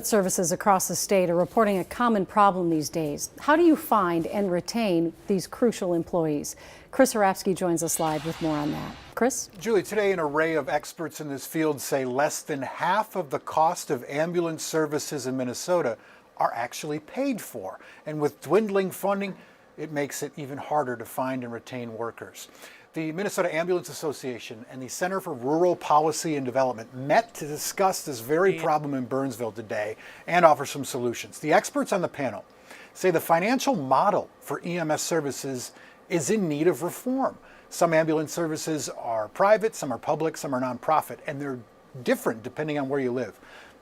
Services across the state are reporting a common problem these days. How do you find and retain these crucial employees? Chris Harapsky joins us live with more on that. Chris? Julie, today an array of experts in this field say less than half of the cost of ambulance services in Minnesota are actually paid for. And with dwindling funding, it makes it even harder to find and retain workers. The Minnesota Ambulance Association and the Center for Rural Policy and Development met to discuss this very problem in Burnsville today and offer some solutions. The experts on the panel say the financial model for EMS services is in need of reform. Some ambulance services are private, some are public, some are nonprofit, and they're different depending on where you live.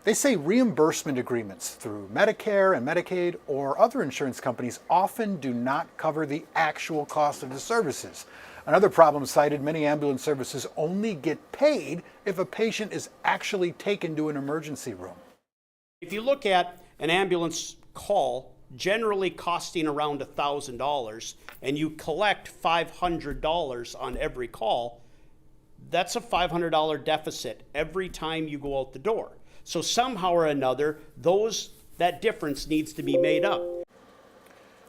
They say reimbursement agreements through Medicare and Medicaid or other insurance companies often do not cover the actual cost of the services. Another problem cited, many ambulance services only get paid if a patient is actually taken to an emergency room. If you look at an ambulance call generally costing around $1,000 and you collect $500 on every call, that's a $500 deficit every time you go out the door. So somehow or another, that difference needs to be made up.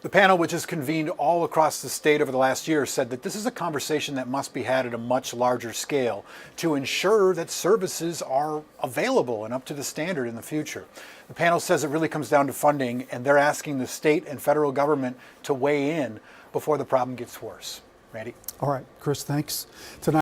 The panel, which has convened all across the state over the last year, said that this is a conversation that must be had at a much larger scale to ensure that services are available and up to the standard in the future. The panel says it really comes down to funding, and they're asking the state and federal government to weigh in before the problem gets worse. Randy? All right, Chris, thanks. Tonight